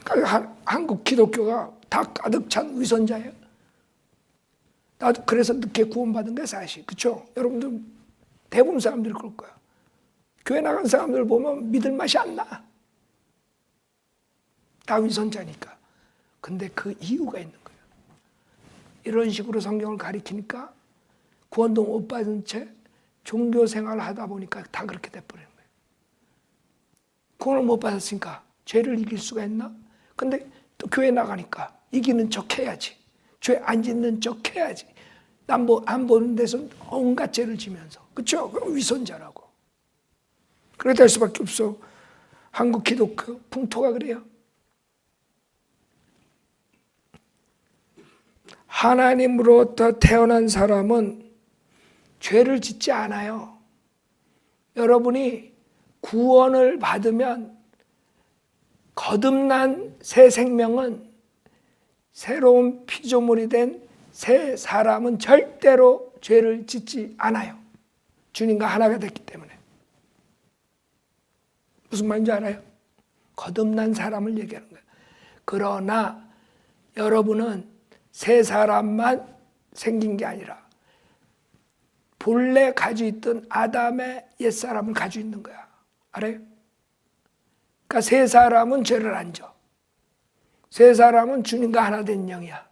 그러니까 한국 기독교가 다 가득 찬 위선자예요. 나도 그래서 늦게 구원받은 게 사실. 그렇죠? 여러분들 대부분 사람들이 그럴 거야. 교회 나간 사람들 보면 믿을 맛이 안 나. 다 위선자니까. 근데 그 이유가 있는 거예요. 이런 식으로 성경을 가리키니까 구원도 못 받은 채 종교 생활을 하다 보니까 다 그렇게 돼버리는 거예요. 구원을 못 받았으니까 죄를 이길 수가 있나? 근데 또 교회 나가니까 이기는 척 해야지. 죄 안 짓는 척 해야지. 남 안 보는 데서 온갖 죄를 지면서. 그렇죠? 위선자라고. 그래 될 수밖에 없어. 한국 기독교 풍토가 그래요. 하나님으로부터 태어난 사람은 죄를 짓지 않아요. 여러분이 구원을 받으면 거듭난 새 생명은 새로운 피조물이 된 새 사람은 절대로 죄를 짓지 않아요. 주님과 하나가 됐기 때문에. 무슨 말인지 알아요? 거듭난 사람을 얘기하는 거예요. 그러나 여러분은 새 사람만 생긴 게 아니라 본래 가지고 있던 아담의 옛사람을 가지고 있는 거야. 알아요? 그러니까 새 사람은 죄를 안 져. 새 사람은 주님과 하나 된 영이야.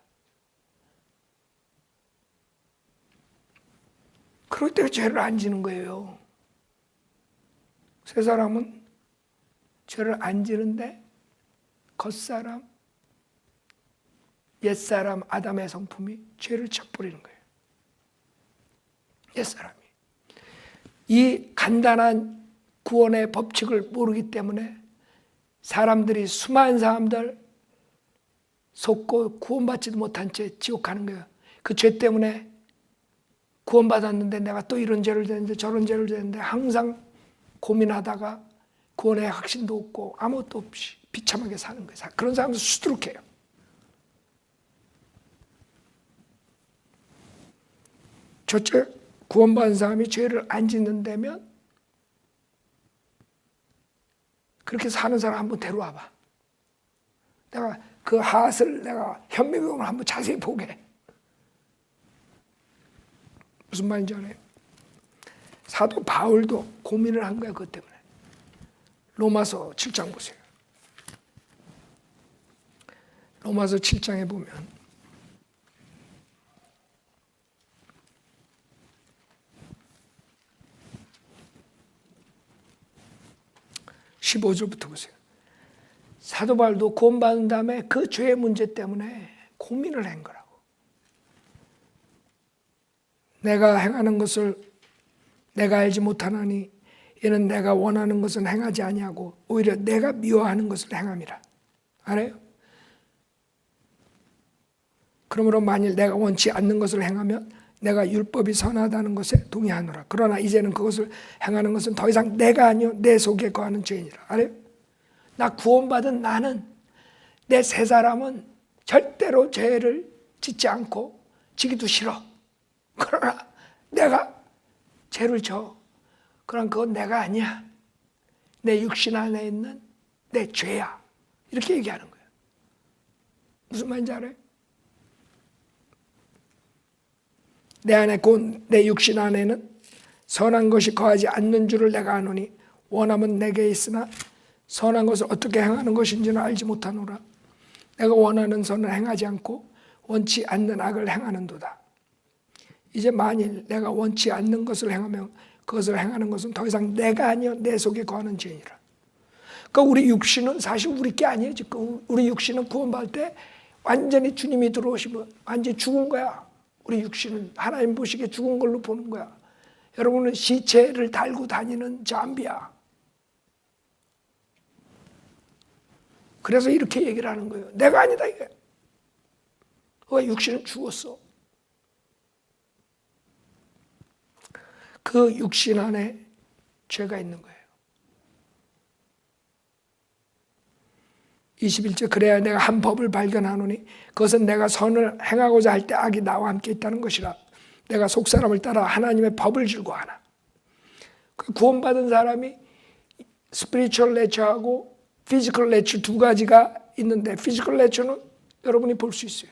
그럴 때 죄를 안 지는 거예요. 새 사람은 죄를 안 지는데 겉사람, 옛사람 아담의 성품이 죄를 쳐버리는 거예요. 옛사람이. 이 간단한 구원의 법칙을 모르기 때문에 사람들이 수많은 사람들 속고 구원받지도 못한 채 지옥 가는 거예요. 그 죄 때문에 구원받았는데 내가 또 이런 죄를 지었는데 저런 죄를 지었는데 항상 고민하다가 구원의 확신도 없고 아무것도 없이 비참하게 사는 거예요. 그런 사람들 수두룩해요. 첫째, 구원받은 사람이 죄를 안 짓는다면 그렇게 사는 사람 한번 데려와봐. 내가 그 핫을 내가 현미경을 한번 자세히 보게. 무슨 말인지 알아요? 사도 바울도 고민을 한 거야, 그것 때문에. 로마서 7장 보세요. 로마서 7장에 보면 15절부터 보세요. 사도 바울도 구원받은 다음에 그 죄의 문제 때문에 고민을 한 거라고. 내가 행하는 것을 내가 알지 못하나니 이는 내가 원하는 것은 행하지 아니하고 오히려 내가 미워하는 것을 행함이라. 알아요? 그러므로 만일 내가 원치 않는 것을 행하면 내가 율법이 선하다는 것에 동의하노라. 그러나 이제는 그것을 행하는 것은 더 이상 내가 아니요 내 속에 거하는 죄이니라. 알아요? 나 구원받은 나는, 내 새 사람은 절대로 죄를 짓지 않고 지기도 싫어. 그러나 내가 죄를 져. 그럼 그건 내가 아니야. 내 육신 안에 있는 내 죄야. 이렇게 얘기하는 거예요. 무슨 말인지 알아요? 내 안에 곧 내 육신 안에는 선한 것이 거하지 않는 줄을 내가 아노니 원함은 내게 있으나 선한 것을 어떻게 행하는 것인지는 알지 못하노라. 내가 원하는 선을 행하지 않고 원치 않는 악을 행하는도다. 이제 만일 내가 원치 않는 것을 행하면 그것을 행하는 것은 더 이상 내가 아니요 내 속에 거하는 죄이니라. 그러니까 우리 육신은 사실 우리 게 아니에요. 지금 우리 육신은 구원받을 때 완전히 주님이 들어오시면 완전히 죽은 거야. 우리 육신은 하나님 보시기에 죽은 걸로 보는 거야. 여러분은 시체를 달고 다니는 잠비야. 그래서 이렇게 얘기를 하는 거예요. 내가 아니다 이게. 왜 육신은 죽었어. 그 육신 안에 죄가 있는 거예요. 21절 그래야 내가 한 법을 발견하노니 그것은 내가 선을 행하고자 할 때 악이 나와 함께 있다는 것이라. 내가 속사람을 따라 하나님의 법을 즐거워하나. 구원받은 사람이 스피리추얼 내처하고 피지컬 내처 두 가지가 있는데 피지컬 내처는 여러분이 볼 수 있어요.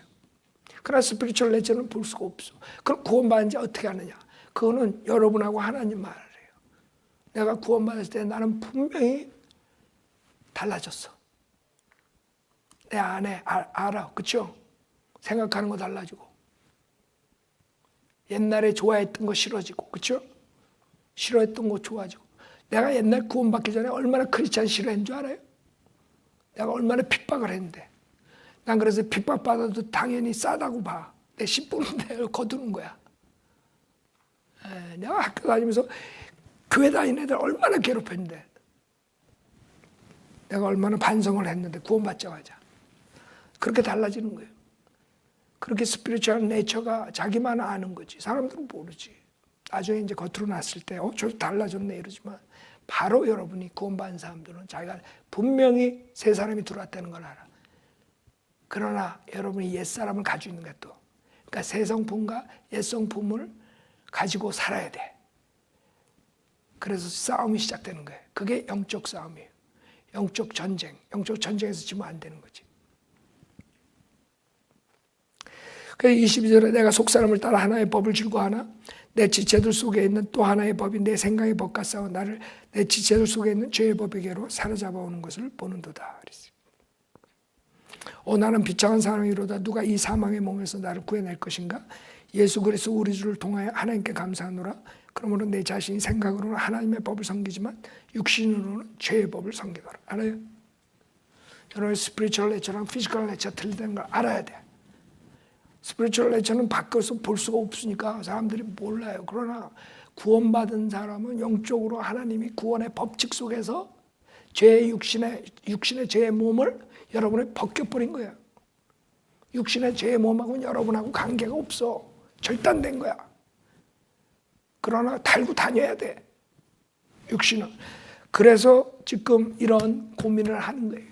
그러나 스피리추얼 내처는 볼 수가 없어. 그럼 구원받은 지 어떻게 하느냐. 그거는 여러분하고 하나님 말을 해요. 내가 구원받을 때 나는 분명히 달라졌어. 내 안에 알아. 그렇죠? 생각하는 거 달라지고 옛날에 좋아했던 거 싫어지고 그렇죠? 싫어했던 거 좋아지고 내가 옛날 구원받기 전에 얼마나 크리스찬 싫어했는 줄 알아요? 내가 얼마나 핍박을 했는데 난 그래서 핍박받아도 당연히 싸다고 봐. 내 10분인데 거두는 거야. 내가 학교 다니면서 교회 다니는 애들 얼마나 괴롭혔는데 내가 얼마나 반성을 했는데 구원받자마자 그렇게 달라지는 거예요. 그렇게 스피리추얼 네이처가 자기만 아는 거지. 사람들은 모르지. 나중에 이제 겉으로 났을 때 저 달라졌네 이러지만 바로 여러분이 구원받은 사람들은 자기가 분명히 새 사람이 들어왔다는 걸 알아. 그러나 여러분이 옛사람을 가지고 있는 거야 또. 그러니까 새 성품과 옛 성품을 가지고 살아야 돼. 그래서 싸움이 시작되는 거예요. 그게 영적 싸움이에요. 영적 전쟁. 영적 전쟁에서 지면 안 되는 거지. 그래서 22절에 내가 속사람을 따라 하나의 법을 즐거워하나 내 지체들 속에 있는 또 하나의 법이 내 생각의 법과 싸워 나를 내 지체들 속에 있는 죄의 법에게로 사로잡아오는 것을 보는도다. 나는 비참한 사람이로다. 누가 이 사망의 몸에서 나를 구해낼 것인가? 예수 그리스도 우리 주를 통하여 하나님께 감사하노라. 그러므로 내 자신이 생각으로는 하나님의 법을 섬기지만 육신으로는 죄의 법을 섬기노라. 알아요? 여러분 스피리추얼 내처랑 피지컬 내처 틀리다는 걸 알아야 돼. 스피리추얼 내처는 밖에서 볼 수가 없으니까 사람들이 몰라요. 그러나 구원받은 사람은 영적으로 하나님이 구원의 법칙 속에서 죄의 육신의 죄의 몸을 여러분이 벗겨버린 거예요. 육신의 죄의 몸하고는 여러분하고 관계가 없어. 절단된 거야. 그러나 달고 다녀야 돼. 육신은. 그래서 지금 이런 고민을 하는 거예요.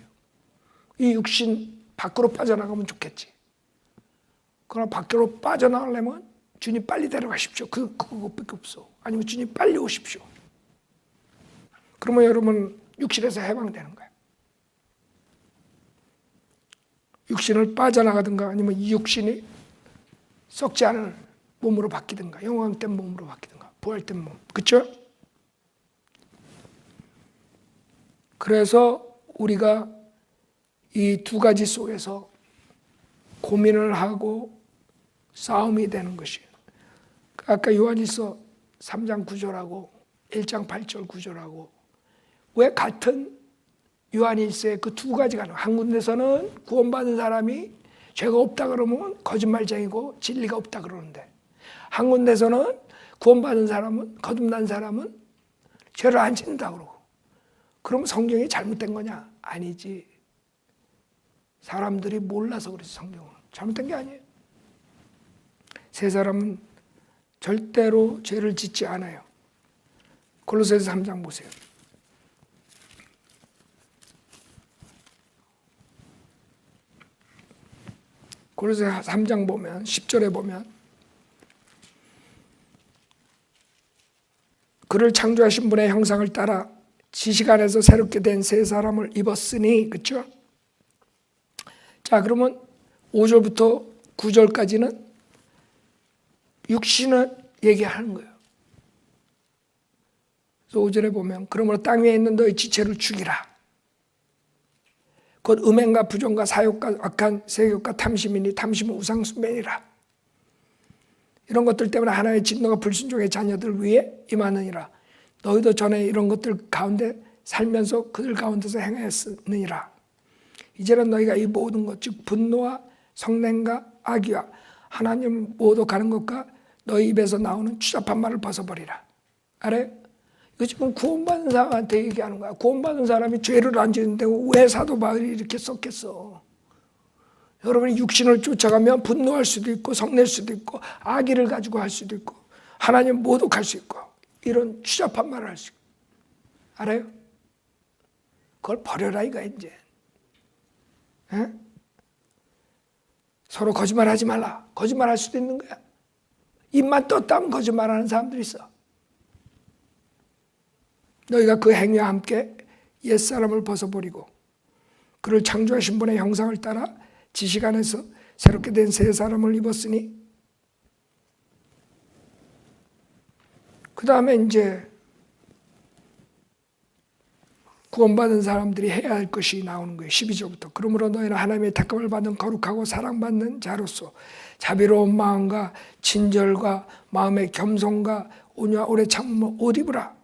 이 육신 밖으로 빠져나가면 좋겠지. 그러나 밖으로 빠져나가려면 주님 빨리 데려가십시오. 그것밖에 없어. 아니면 주님 빨리 오십시오. 그러면 여러분 육신에서 해방되는 거예요. 육신을 빠져나가든가 아니면 이 육신이 썩지 않을 몸으로 바뀌든가 영광된 몸으로 바뀌든가 부활된 몸. 그렇죠? 그래서 우리가 이 두 가지 속에서 고민을 하고 싸움이 되는 것이에요. 아까 요한일서 3장 9절하고 1장 8절 9절하고 왜 같은 요한일서에 그 두 가지가 나와요. 한 군데서는 구원받은 사람이 죄가 없다 그러면 거짓말쟁이고 진리가 없다 그러는데, 한 군데서는 구원받은 사람은, 거듭난 사람은 죄를 안 짓는다 그러고. 그럼 성경이 잘못된 거냐? 아니지. 사람들이 몰라서 그래서 성경은 잘못된 게 아니에요. 새 사람은 절대로 죄를 짓지 않아요. 골로새서 3장 보세요. 골로새서 3장 보면 10절에 보면 그를 창조하신 분의 형상을 따라 지식 안에서 새롭게 된 새 사람을 입었으니, 그렇죠? 자, 그러면 5절부터 9절까지는 육신을 얘기하는 거예요. 그래서 5절에 보면 그러므로 땅 위에 있는 너희 지체를 죽이라. 곧 음행과 부정과 사욕과 악한 세욕과 탐심이니 탐심은 우상숭배니라. 이런 것들 때문에 하나님의 진노가 불순종의 자녀들 위에 임하느니라. 너희도 전에 이런 것들 가운데 살면서 그들 가운데서 행하였느니라. 이제는 너희가 이 모든 것, 즉 분노와 성냄과 악의와 하나님 모독하는 것과 너희 입에서 나오는 추잡한 말을 벗어버리라. 알아요? 이거 지금 구원받은 사람한테 얘기하는 거야. 구원받은 사람이 죄를 안 짓는데 왜 사도 바울이 이렇게 썼겠어? 여러분이 육신을 쫓아가면 분노할 수도 있고 성낼 수도 있고 악의를 가지고 할 수도 있고 하나님 모독할 수 있고 이런 추잡한 말을 할 수 있고. 알아요? 그걸 버려라 이거야 이제. 에? 서로 거짓말하지 말라. 거짓말할 수도 있는 거야. 입만 떴다면 거짓말하는 사람들이 있어. 너희가 그 행위와 함께 옛사람을 벗어버리고 그를 창조하신 분의 형상을 따라 지식 안에서 새롭게 된 새 사람을 입었으니, 그 다음에 이제 구원받은 사람들이 해야 할 것이 나오는 거예요. 12절부터. 그러므로 너희는 하나님의 택함을 받은 거룩하고 사랑받는 자로서 자비로운 마음과 친절과 마음의 겸손과 온유와 오래 참음을 옷 입으라.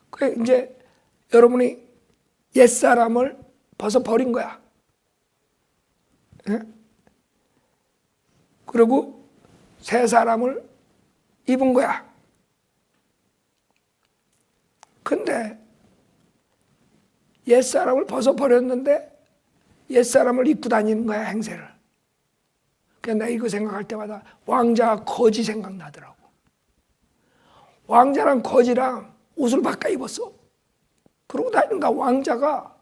그래 이제 여러분이 옛사람을 벗어버린 거야. 예? 그리고 새 사람을 입은 거야. 근데 옛사람을 벗어버렸는데 옛사람을 입고 다니는 거야, 행세를. 그래서 내가 이거 생각할 때마다 왕자와 거지 생각나더라고. 왕자랑 거지랑 옷을 바꿔 입었어. 그러고 다니는 거야. 왕자가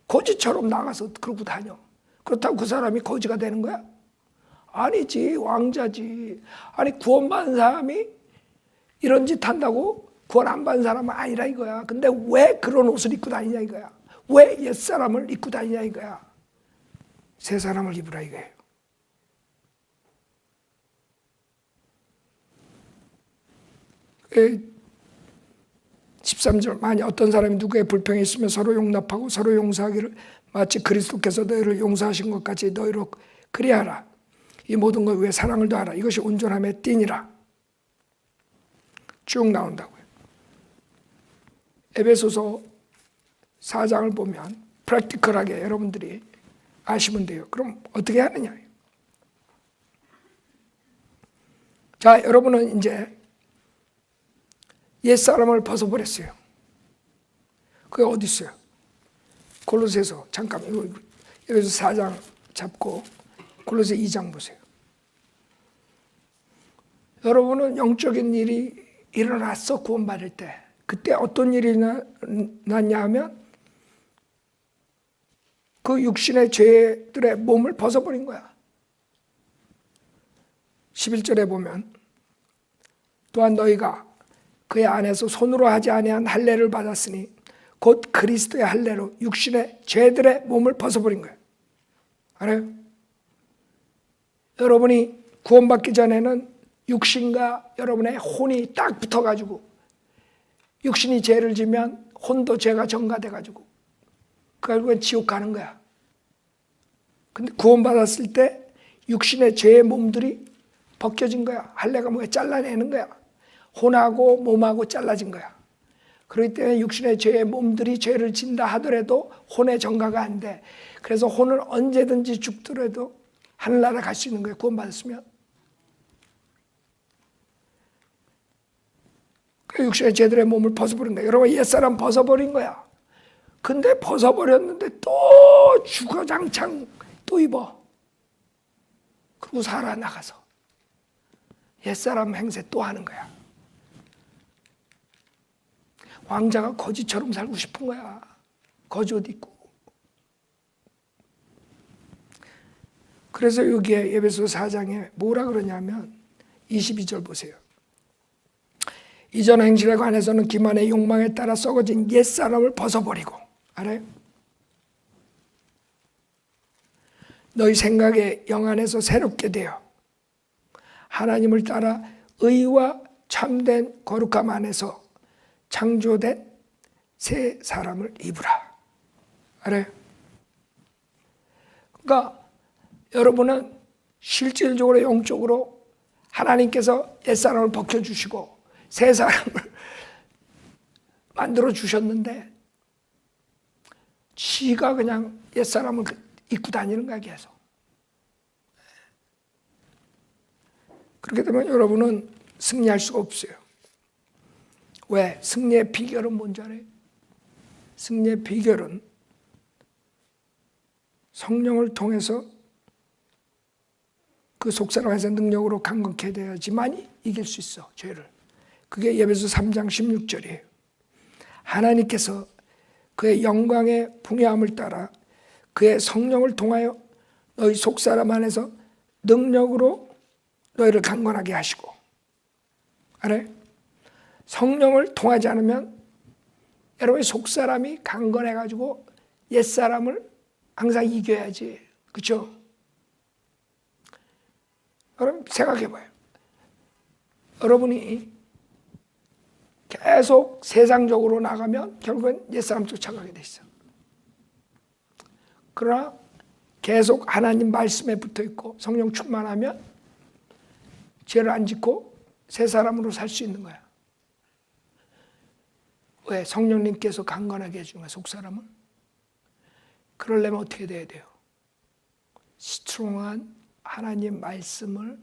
거지처럼 나가서 그러고 다녀. 그렇다고 그 사람이 거지가 되는 거야? 아니지, 왕자지. 아니 구원받은 사람이 이런 짓 한다고 구원 안 받은 사람은 아니라 이거야. 근데 왜 그런 옷을 입고 다니냐 이거야. 왜 옛사람을 입고 다니냐 이거야. 새 사람을 입으라 이거예요. 에, 13절 만약 어떤 사람이 누구의 불평이 있으면 서로 용납하고 서로 용서하기를 마치 그리스도께서 너희를 용서하신 것 같이 너희로 그리하라. 이 모든 것 위에 사랑을 더하라. 이것이 온전함의 띠니라. 쭉 나온다고요. 에베소서 4장을 보면 프랙티컬하게 여러분들이 아시면 돼요. 그럼 어떻게 하느냐. 자, 여러분은 이제 옛사람을 벗어버렸어요. 그게 어디 있어요? 골로새서 잠깐 여기서 4장 잡고 골로새 2장 보세요. 여러분은 영적인 일이 일어났어. 구원받을 때. 그때 어떤 일이 났냐 하면 그 육신의 죄들의 몸을 벗어버린 거야. 11절에 보면 또한 너희가 그의 안에서 손으로 하지 아니한 할례를 받았으니 곧 그리스도의 할례로 육신의 죄들의 몸을 벗어버린 거예요. 알아요? 여러분이 구원받기 전에는 육신과 여러분의 혼이 딱 붙어가지고 육신이 죄를 지면 혼도 죄가 전가돼가지고 결국엔 지옥 가는 거야. 근데 구원받았을 때 육신의 죄의 몸들이 벗겨진 거야. 할례가 뭐야? 잘라내는 거야. 혼하고 몸하고 잘라진 거야. 그렇기 때문에 육신의 죄의 몸들이 죄를 진다 하더라도 혼의 전가가 안 돼. 그래서 혼은 언제든지 죽더라도 하늘나라 갈 수 있는 거예요. 구원받았으면. 그 육신의 죄들의 몸을 벗어버린 거예요. 여러분, 옛사람 벗어버린 거야. 근데 벗어버렸는데 또 주거장창 또 입어. 그리고 살아나가서 옛사람 행세 또 하는 거야. 왕자가 거지처럼 살고 싶은 거야. 거지 옷 입고. 그래서 여기에 에베소 4장에 뭐라 그러냐면 22절 보세요. 이전 행실에 관해서는 기만의 욕망에 따라 썩어진 옛사람을 벗어버리고, 알아요? 너희 생각의 영 안에서 새롭게 되어 하나님을 따라 의와 참된 거룩함 안에서 창조된 새 사람을 입으라. 알아요? 그러니까 여러분은 실질적으로 영적으로 하나님께서 옛사람을 벗겨주시고 새 사람을 만들어 주셨는데 지가 그냥 옛사람을 입고 다니는 거야 계속. 그렇게 되면 여러분은 승리할 수가 없어요. 왜? 승리의 비결은 뭔지 알아요? 승리의 비결은 성령을 통해서 그 속사람에서 능력으로 강건케 되어야지만이 이길 수 있어, 죄를. 그게 에베소 3장 16절이에요. 하나님께서 그의 영광의 풍요함을 따라 그의 성령을 통하여 너희 속사람 안에서 능력으로 너희를 강건하게 하시고, 알아요? 성령을 통하지 않으면 여러분의 속사람이 강건해가지고 옛사람을 항상 이겨야지. 그렇죠? 여러분 생각해봐요. 여러분이 계속 세상적으로 나가면 결국엔 옛사람 쫓아가게 돼 있어. 그러나 계속 하나님 말씀에 붙어 있고 성령 충만하면 죄를 안 짓고 새 사람으로 살 수 있는 거야. 왜? 성령님께서 강건하게 해주는 거야, 속사람은. 그러려면 어떻게 돼야 돼요? 스트롱한 하나님 말씀을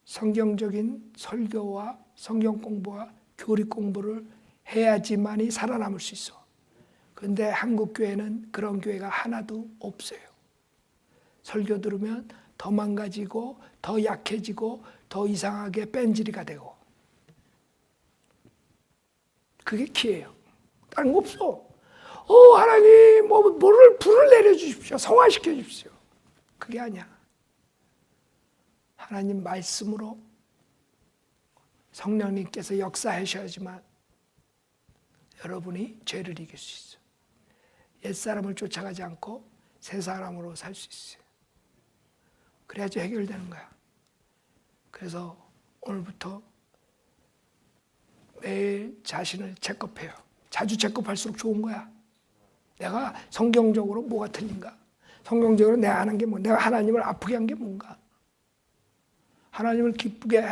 성경적인 설교와 성경 공부와 교리 공부를 해야지만이 살아남을 수 있어. 그런데 한국 교회는 그런 교회가 하나도 없어요. 설교 들으면 더 망가지고 더 약해지고 더 이상하게 뺀질이가 되고. 그게 키예요. 다른 거 없어. 하나님 불을 내려주십시오. 성화시켜 주십시오. 그게 아니야. 하나님 말씀으로 성령님께서 역사하셔야지만 여러분이 죄를 이길 수 있어요. 옛사람을 쫓아가지 않고 새 사람으로 살 수 있어요. 그래야지 해결되는 거야. 그래서 오늘부터 매일 자신을 체크해요. 자주 체크할수록 좋은 거야. 내가 성경적으로 뭐가 틀린가? 성경적으로 내가 하는 게 뭐? 내가 하나님을 아프게 한 게 뭔가? 하나님을 기쁘게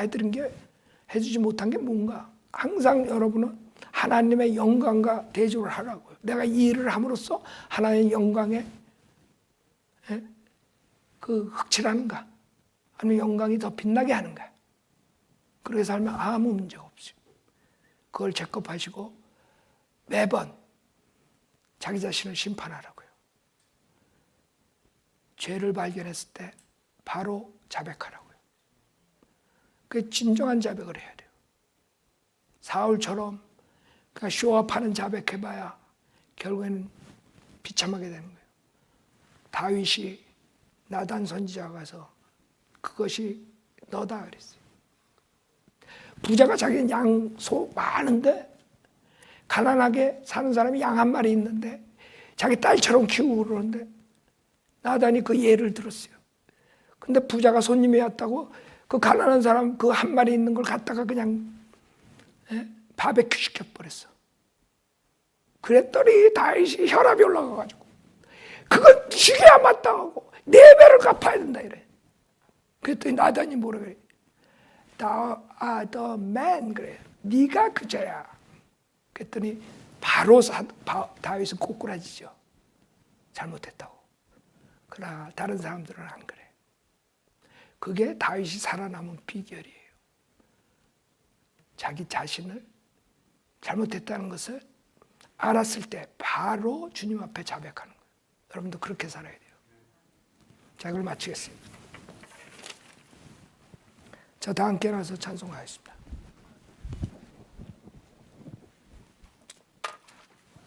해주지 못한 게 뭔가? 항상 여러분은 하나님의 영광과 대조를 하라고요. 내가 이 일을 함으로써 하나님의 영광에 그 흑칠하는가? 아니면 영광이 더 빛나게 하는가? 그렇게 살면 아무 문제가 없어요. 그걸 체크하시고 매번 자기 자신을 심판하라고요. 죄를 발견했을 때 바로 자백하라고요. 그게 진정한 자백을 해야 돼요. 사울처럼 그냥 쇼업하는 자백해봐야 결국에는 비참하게 되는 거예요. 다윗이 나단 선지자가 가서 그것이 너다 그랬어요. 부자가 자기는 양, 소 많은데 가난하게 사는 사람이 양 한 마리 있는데 자기 딸처럼 키우고 그러는데 나단이 그 예를 들었어요. 근데 부자가 손님이 왔다고 그 가난한 사람 그 한 마리 있는 걸 갖다가 그냥 바베큐 시켜버렸어. 그랬더니 다윗이 혈압이 올라가가지고 그건 죽여야 마땅하고 4배를 갚아야 된다 이래. 그랬더니 나단이 뭐라 그래? Thou art the man 그래. 네가 그자야. 그랬더니 바로 다윗은 꼬꾸라지죠. 잘못했다고. 그러나 다른 사람들은 안 그래. 그게 다윗이 살아남은 비결이에요. 자기 자신을 잘못했다는 것을 알았을 때 바로 주님 앞에 자백하는 거예요. 여러분도 그렇게 살아야 돼요. 자, 이걸 마치겠습니다. 자, 다 함께 나서 찬송하겠습니다.